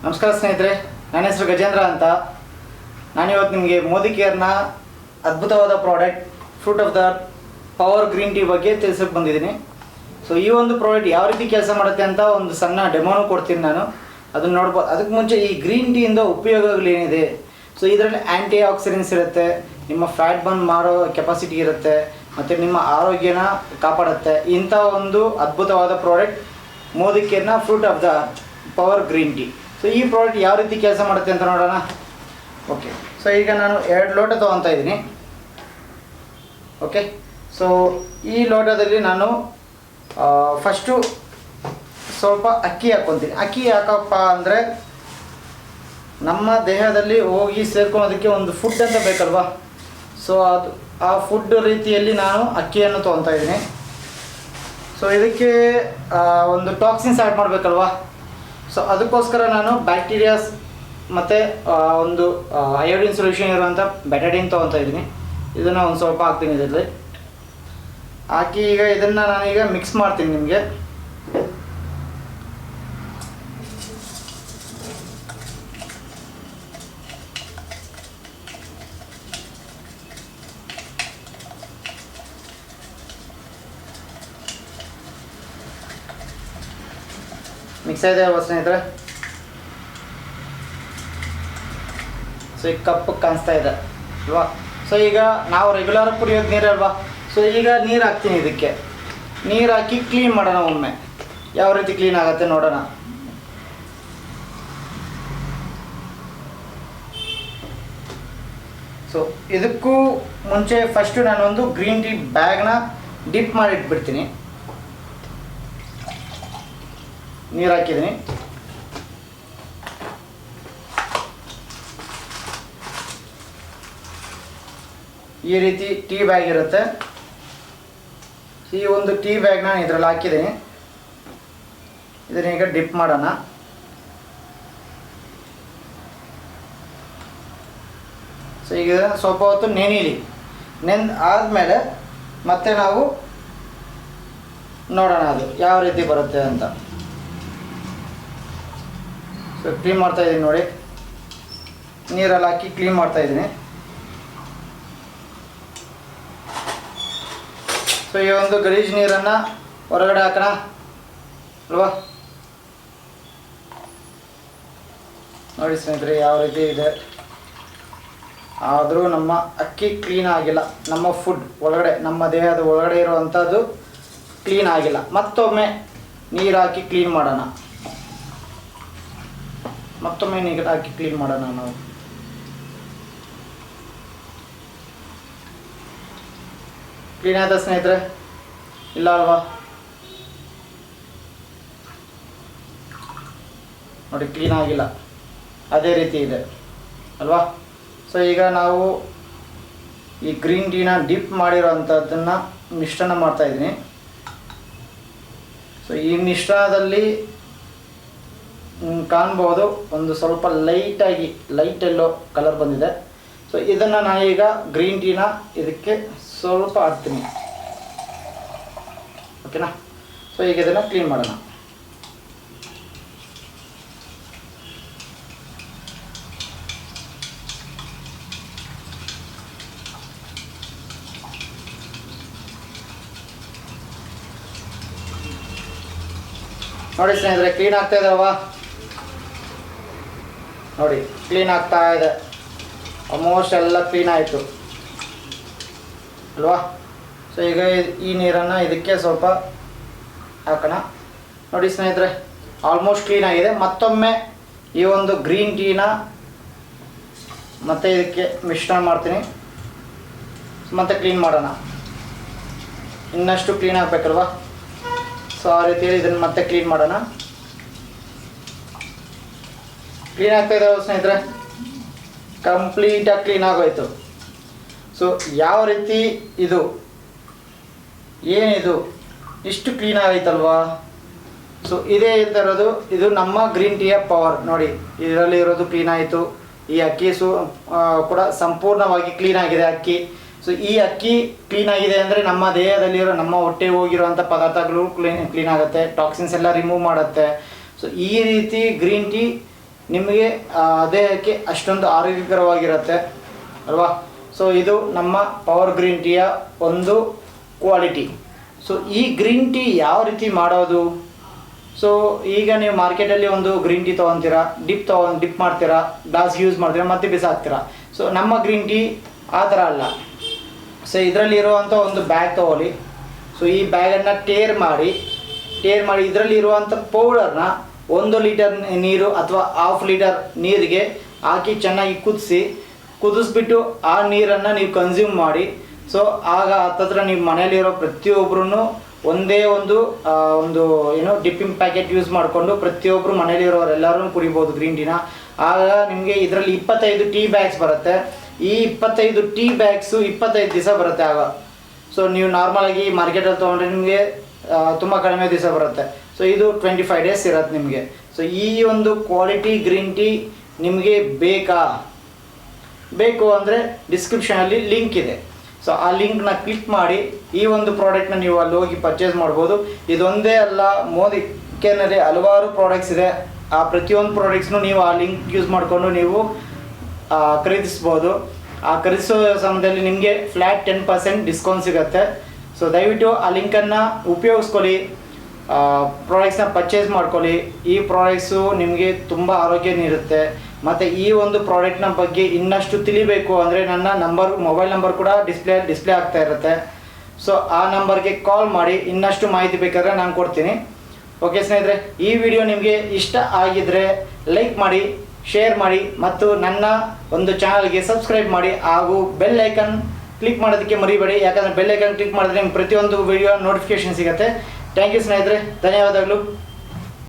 ನಮಸ್ಕಾರ ಸ್ನೇಹಿತರೆ, ನನ್ನ ಹೆಸರು ಗಜೇಂದ್ರ ಅಂತ. ನಾನಿವತ್ತು ನಿಮಗೆ ಮೋದಿಕೇರ್ನ ಅದ್ಭುತವಾದ product fruit of the power green tea ಬಗ್ಗೆ ತಿಳಿಸಕ್ಕೆ ಬಂದಿದ್ದೀನಿ. ಸೊ ಈ ಒಂದು ಪ್ರಾಡಕ್ಟ್ ಯಾವ ರೀತಿ ಕೆಲಸ ಮಾಡುತ್ತೆ ಅಂತ ಒಂದು ಸಣ್ಣ ಡೆಮೋನು ಕೊಡ್ತೀನಿ ನಾನು, ಅದನ್ನು ನೋಡ್ಬೋದು. ಅದಕ್ಕೆ ಮುಂಚೆ ಈ ಗ್ರೀನ್ ಟೀಯಿಂದ ಉಪಯೋಗಗಳೇನಿದೆ, ಸೊ ಇದರಲ್ಲಿ ಆ್ಯಂಟಿ ಆಕ್ಸಿಡೆಂಟ್ಸ್ ಇರುತ್ತೆ, ನಿಮ್ಮ ಫ್ಯಾಟ್ ಬರ್ನ್ ಮಾಡೋ ಕೆಪಾಸಿಟಿ ಇರುತ್ತೆ, ಮತ್ತು ನಿಮ್ಮ ಆರೋಗ್ಯನ ಕಾಪಾಡುತ್ತೆ. ಇಂಥ ಒಂದು ಅದ್ಭುತವಾದ ಪ್ರಾಡಕ್ಟ್ ಮೋದಿಕೇರ್ನ fruit of the power green tea. So ಈ ಪ್ರಾಡಕ್ಟ್ ಯಾವ ರೀತಿ ಕೆಲಸ ಮಾಡುತ್ತೆ ಅಂತ ನೋಡೋಣ. ಓಕೆ, ಸೊ ಈಗ ನಾನು 2 ಲೋಟ ತೊಗೊತಾ ಇದ್ದೀನಿ. ಓಕೆ, ಸೊ ಈ ಲೋಟದಲ್ಲಿ ನಾನು ಫಸ್ಟು ಸ್ವಲ್ಪ ಅಕ್ಕಿ ಹಾಕ್ಕೊತೀನಿ. ಅಕ್ಕಿ ಯಾಕಪ್ಪ ಅಂದರೆ ನಮ್ಮ ದೇಹದಲ್ಲಿ ಹೋಗಿ ಸೇರ್ಕೊಳೋದಕ್ಕೆ ಒಂದು ಫುಡ್ ಅಂತ ಬೇಕಲ್ವಾ. ಸೊ ಅದು ಆ ಫುಡ್ ರೀತಿಯಲ್ಲಿ ನಾನು ಅಕ್ಕಿಯನ್ನು ತೊಗೊತಾ ಇದ್ದೀನಿ. ಸೊ ಇದಕ್ಕೆ ಒಂದು ಟಾಕ್ಸಿನ್ಸ್ ಆ್ಯಡ್ ಮಾಡಬೇಕಲ್ವಾ. ಸೊ ಅದಕ್ಕೋಸ್ಕರ ನಾನು ಬ್ಯಾಕ್ಟೀರಿಯಾಸ್ ಮತ್ತು ಒಂದು ಅಯೋಡಿನ್ ಸೊಲ್ಯೂಷನ್ ಇರುವಂಥ ಬೆಟಡಿನ್ ತೊಗೊತಾ ಇದ್ದೀನಿ. ಇದನ್ನು ಒಂದು ಸ್ವಲ್ಪ ಹಾಕ್ತೀನಿ. ಇದರಲ್ಲಿ ಹಾಕಿ ಈಗ ಇದನ್ನು ನಾನೀಗ ಮಿಕ್ಸ್ ಮಾಡ್ತೀನಿ. ನಿಮಗೆ ಮಿಕ್ಸ್ ಆಗಿದೆ ಅಲ್ವಾ ಸ್ನೇಹಿತರೆ. ಸೊ ಈಗ ಕಪ್ಪು ಕಾಣಿಸ್ತಾ ಇದೆ ಅಲ್ವಾ. ಸೊ ಈಗ ನಾವು ರೆಗ್ಯುಲರ್ ಕುಡಿಯೋದು ನೀರು ಅಲ್ವಾ. ಸೊ ಈಗ ನೀರು ಹಾಕ್ತೀನಿ. ಇದಕ್ಕೆ ನೀರು ಹಾಕಿ ಕ್ಲೀನ್ ಮಾಡೋಣ. ಒಮ್ಮೆ ಯಾವ ರೀತಿ ಕ್ಲೀನ್ ಆಗುತ್ತೆ ನೋಡೋಣ. ಸೊ ಇದಕ್ಕೂ ಮುಂಚೆ ಫಸ್ಟು ನಾನೊಂದು ಗ್ರೀನ್ ಟೀ ಬ್ಯಾಗ್ನ ಡಿಪ್ ಮಾಡಿ ಇಟ್ಬಿಡ್ತೀನಿ. ನೀರು ಹಾಕಿದ್ದೀನಿ. ಈ ರೀತಿ ಟೀ ಬ್ಯಾಗ್ ಇರುತ್ತೆ. ಈ ಒಂದು ಟೀ ಬ್ಯಾಗ್ನ ನಾನು ಇದರಲ್ಲಿ ಹಾಕಿದ್ದೀನಿ. ಇದನ್ನೀಗ ಡಿಪ್ ಮಾಡೋಣ. ಸೊ ಈಗ ಸ್ವಲ್ಪ ಹೊತ್ತು ನೆನೀಲಿ. ಆದಮೇಲೆ ಮತ್ತೆ ನಾವು ನೋಡೋಣ ಅದು ಯಾವ ರೀತಿ ಬರುತ್ತೆ ಅಂತ. ಸೊ ಕ್ಲೀನ್ ಮಾಡ್ತಾಯಿದ್ದೀನಿ ನೋಡಿ. ನೀರಲ್ಲಿ ಹಾಕಿ ಕ್ಲೀನ್ ಮಾಡ್ತಾಯಿದ್ದೀನಿ. ಸೊ ಈ ಒಂದು ಗಲೀಜು ನೀರನ್ನು ಹೊರಗಡೆ ಹಾಕೋಣ ಅಲ್ವಾ. ನೋಡಿ ಸ್ನೇಹಿತರೆ ಯಾವ ರೀತಿ ಇದೆ. ಆದರೂ ನಮ್ಮ ಅಕ್ಕಿ ಕ್ಲೀನ್ ಆಗಿಲ್ಲ. ನಮ್ಮ ಫುಡ್ ಒಳಗಡೆ, ನಮ್ಮ ದೇಹದ ಒಳಗಡೆ ಇರುವಂಥದ್ದು ಕ್ಲೀನ್ ಆಗಿಲ್ಲ. ಮತ್ತೊಮ್ಮೆ ನೀರು ಹಾಕಿ ಕ್ಲೀನ್ ಮಾಡೋಣ. ಮತ್ತೊಮ್ಮೆ ನೀರು ಹಾಕಿ ಕ್ಲೀನ್ ಮಾಡೋಣ ನಾವು. ಕ್ಲೀನ್ ಆಯ್ತಾ ಸ್ನೇಹಿತರೆ? ಇಲ್ಲ ಅಲ್ವಾ. ನೋಡಿ ಕ್ಲೀನ್ ಆಗಿಲ್ಲ, ಅದೇ ರೀತಿ ಇದೆ ಅಲ್ವಾ. ಸೊ ಈಗ ನಾವು ಈ ಗ್ರೀನ್ ಟೀನ ಡಿಪ್ ಮಾಡಿರೋ ಅಂಥದ್ದನ್ನು ಮಿಶ್ರಣ ಮಾಡ್ತಾಯಿದ್ದೀನಿ. ಸೊ ಈ ಮಿಶ್ರಣದಲ್ಲಿ ಕಾಣ್ಬೋದು ಒಂದು ಸ್ವಲ್ಪ ಲೈಟ್ ಎಲ್ಲೋ ಕಲರ್ ಬಂದಿದೆ. ಸೊ ಇದನ್ನು ನಾನೀಗ ಗ್ರೀನ್ ಟೀನ ಇದಕ್ಕೆ ಸ್ವಲ್ಪ ಹಾಕ್ತೀನಿ. ಓಕೆನಾ. ಸೊ ಈಗ ಇದನ್ನು ಕ್ಲೀನ್ ಮಾಡೋಣ. ನೋಡಿ ಸ್ನೇಹಿತರೆ ಕ್ಲೀನ್ ಆಗ್ತಾ ಇದಾವಾ. ನೋಡಿ ಕ್ಲೀನ್ ಆಗ್ತಾ ಇದೆ. ಆಲ್ಮೋಸ್ಟ್ ಎಲ್ಲ ಕ್ಲೀನ್ ಆಯಿತು ಅಲ್ವಾ. ಸೊ ಈಗ ಈ ನೀರನ್ನು ಇದಕ್ಕೆ ಸ್ವಲ್ಪ ಹಾಕೋಣ. ನೋಡಿ ಸ್ನೇಹಿತರೆ ಆಲ್ಮೋಸ್ಟ್ ಕ್ಲೀನ್ ಆಗಿದೆ. ಮತ್ತೊಮ್ಮೆ ಈ ಒಂದು ಗ್ರೀನ್ ಟೀನ ಮತ್ತೆ ಇದಕ್ಕೆ ಮಿಶ್ರಣ ಮಾಡ್ತೀನಿ. ಮತ್ತೆ ಕ್ಲೀನ್ ಮಾಡೋಣ. ಇನ್ನಷ್ಟು ಕ್ಲೀನ್ ಆಗಬೇಕಲ್ವಾ. ಸೊ ಆ ರೀತಿಯಲ್ಲಿ ಇದನ್ನು ಮತ್ತೆ ಕ್ಲೀನ್ ಮಾಡೋಣ. ಕ್ಲೀನ್ ಆಗ್ತಾ ಇದ್ದಾವೆ ಸ್ನೇಹಿತರೆ. ಕಂಪ್ಲೀಟಾಗಿ ಕ್ಲೀನ್ ಆಗೋಯ್ತು. ಸೊ ಯಾವ ರೀತಿ ಇದು ಏನಿದು ಇಷ್ಟು ಕ್ಲೀನ್ ಆಗೈತಲ್ವಾ. ಸೊ ಇದೇ ಇರೋದು, ಇದು ನಮ್ಮ ಗ್ರೀನ್ ಟೀಯ ಪವರ್. ನೋಡಿ ಇದರಲ್ಲಿ ಇರೋದು ಕ್ಲೀನ್ ಆಯಿತು. ಈ ಅಕ್ಕಿ ಕೂಡ ಸಂಪೂರ್ಣವಾಗಿ ಕ್ಲೀನ್ ಆಗಿದೆ ಅಕ್ಕಿ. ಸೊ ಈ ಅಕ್ಕಿ ಕ್ಲೀನ್ ಆಗಿದೆ ಅಂದರೆ ನಮ್ಮ ದೇಹದಲ್ಲಿರೋ, ನಮ್ಮ ಹೊಟ್ಟೆಗೆ ಹೋಗಿರುವಂಥ ಪದಾರ್ಥಗಳು ಕ್ಲೀನ್ ಆಗುತ್ತೆ. ಟಾಕ್ಸಿನ್ಸ್ ಎಲ್ಲ ರಿಮೂವ್ ಮಾಡುತ್ತೆ. ಸೊ ಈ ರೀತಿ ಗ್ರೀನ್ ಟೀ ನಿಮಗೆ ದೇಹಕ್ಕೆ ಅಷ್ಟೊಂದು ಆರೋಗ್ಯಕರವಾಗಿರುತ್ತೆ ಅಲ್ವಾ. ಸೊ ಇದು ನಮ್ಮ ಪವರ್ ಗ್ರೀನ್ ಟೀಯ ಒಂದು ಕ್ವಾಲಿಟಿ. ಸೊ ಈ ಗ್ರೀನ್ ಟೀ ಯಾವ ರೀತಿ ಮಾಡೋದು? ಸೊ ಈಗ ನೀವು ಮಾರ್ಕೆಟಲ್ಲಿ ಒಂದು ಗ್ರೀನ್ ಟೀ ತೊಗೊತೀರಾ, ಡಿಪ್ ಮಾಡ್ತೀರಾ, ಗ್ಲಾಸ್ಗೆ ಯೂಸ್ ಮಾಡ್ತೀರಾ, ಮತ್ತೆ ಬಿಸಾಕ್ತೀರಾ. ಸೊ ನಮ್ಮ ಗ್ರೀನ್ ಟೀ ಆ ಥರ ಅಲ್ಲ. ಸೊ ಇದರಲ್ಲಿರುವಂಥ ಒಂದು ಬ್ಯಾಗ್ ತೊಗೊಳ್ಳಿ. ಸೊ ಈ ಬ್ಯಾಗನ್ನು ಟೇರ್ ಮಾಡಿ ಇದರಲ್ಲಿರುವಂಥ ಪೌಡರ್ನ 1 ಲೀಟರ್ ನೀರು ಅಥವಾ 1/2 ಲೀಟರ್ ನೀರಿಗೆ ಹಾಕಿ ಚೆನ್ನಾಗಿ ಕುದಿಸ್ಬಿಟ್ಟು ಆ ನೀರನ್ನು ನೀವು ಕನ್ಸ್ಯೂಮ್ ಮಾಡಿ. ಸೊ ಆಗ ಹತ್ತತ್ರ ನೀವು ಮನೆಯಲ್ಲಿರೋ ಪ್ರತಿಯೊಬ್ಬರೂ ಒಂದೇ ಒಂದು ಡಿಪ್ಪಿಂಗ್ ಪ್ಯಾಕೆಟ್ ಯೂಸ್ ಮಾಡಿಕೊಂಡು ಪ್ರತಿಯೊಬ್ಬರು ಮನೆಯಲ್ಲಿರೋರೆಲ್ಲರೂ ಕುಡಿಬೋದು ಗ್ರೀನ್ ಟೀನ. ಆಗ ನಿಮಗೆ ಇದರಲ್ಲಿ 25 ಟೀ ಬ್ಯಾಗ್ಸ್ ಬರುತ್ತೆ. ಈ 25 ಟೀ ಬ್ಯಾಗ್ಸು 25 ದಿವಸ ಬರುತ್ತೆ ಆಗ. ಸೊ ನೀವು ನಾರ್ಮಲಾಗಿ ಮಾರ್ಕೆಟಲ್ಲಿ ತೊಗೊಂಡ್ರೆ ನಿಮಗೆ ತುಂಬ ಕಡಿಮೆ ದಿವಸ ಬರುತ್ತೆ. ಸೊ ಇದು 25 ಡೇಸ್ ಇರುತ್ತೆ ನಿಮಗೆ. ಸೊ ಈ ಒಂದು ಕ್ವಾಲಿಟಿ ಗ್ರೀನ್ ಟೀ ನಿಮಗೆ ಬೇಕು ಅಂದರೆ ಡಿಸ್ಕ್ರಿಪ್ಷನಲ್ಲಿ ಲಿಂಕ್ ಇದೆ. ಸೊ ಆ ಲಿಂಕ್ನ ಕ್ಲಿಕ್ ಮಾಡಿ ಈ ಒಂದು ಪ್ರಾಡಕ್ಟ್ನ ನೀವು ಅಲ್ಲಿ ಹೋಗಿ ಪರ್ಚೇಸ್ ಮಾಡ್ಬೋದು. ಇದೊಂದೇ ಅಲ್ಲ, ಮೋದಿಕೇರ್ನಲ್ಲಿ ಹಲವಾರು ಪ್ರಾಡಕ್ಟ್ಸ್ ಇದೆ. ಆ ಪ್ರತಿಯೊಂದು ಪ್ರಾಡಕ್ಟ್ಸ್ನು ನೀವು ಆ ಲಿಂಕ್ ಯೂಸ್ ಮಾಡಿಕೊಂಡು ನೀವು ಖರೀದಿಸ್ಬೋದು. ಆ ಖರೀದಿಸೋ ಸಮಯದಲ್ಲಿ ನಿಮಗೆ ಫ್ಲ್ಯಾಟ್ 10% ಡಿಸ್ಕೌಂಟ್ ಸಿಗುತ್ತೆ. ಸೊ ದಯವಿಟ್ಟು ಆ ಲಿಂಕನ್ನು ಉಪಯೋಗಿಸ್ಕೊಳ್ಳಿ, ಪ್ರಾಡಕ್ಟ್ಸ್ನ ಪರ್ಚೇಸ್ ಮಾಡ್ಕೊಳ್ಳಿ. ಈ ಪ್ರಾಡಕ್ಟ್ಸು ನಿಮಗೆ ತುಂಬ ಆರೋಗ್ಯ ನೀಡುತ್ತೆ. ಮತ್ತು ಈ ಒಂದು ಪ್ರಾಡಕ್ಟ್ನ ಬಗ್ಗೆ ಇನ್ನಷ್ಟು ತಿಳಿಬೇಕು ಅಂದರೆ ನನ್ನ ಮೊಬೈಲ್ ನಂಬರ್ ಕೂಡ ಡಿಸ್ಪ್ಲೇ ಆಗ್ತಾ ಇರುತ್ತೆ. ಸೊ ಆ ನಂಬರ್ಗೆ ಕಾಲ್ ಮಾಡಿ, ಇನ್ನಷ್ಟು ಮಾಹಿತಿ ಬೇಕಾದರೆ ನಾನು ಕೊಡ್ತೀನಿ. ಓಕೆ ಸ್ನೇಹಿತರೆ, ಈ ವಿಡಿಯೋ ನಿಮಗೆ ಇಷ್ಟ ಆಗಿದ್ದರೆ ಲೈಕ್ ಮಾಡಿ, ಶೇರ್ ಮಾಡಿ ಮತ್ತು ನನ್ನ ಒಂದು ಚಾನಲ್ಗೆ ಸಬ್ಸ್ಕ್ರೈಬ್ ಮಾಡಿ ಹಾಗೂ ಬೆಲ್ ಐಕನ್ ಕ್ಲಿಕ್ ಮಾಡೋದಕ್ಕೆ ಮರಿಬೇಡಿ. ಯಾಕಂದರೆ ಬೆಲ್ ಐಕನ್ ಕ್ಲಿಕ್ ಮಾಡಿದ್ರೆ ನಿಮ್ಗೆ ಪ್ರತಿಯೊಂದು ವಿಡಿಯೋ ನೋಟಿಫಿಕೇಷನ್ ಸಿಗುತ್ತೆ. ಥ್ಯಾಂಕ್ ಯು ಸ್ನೇಹಿತರೆ, ಧನ್ಯವಾದಗಳು.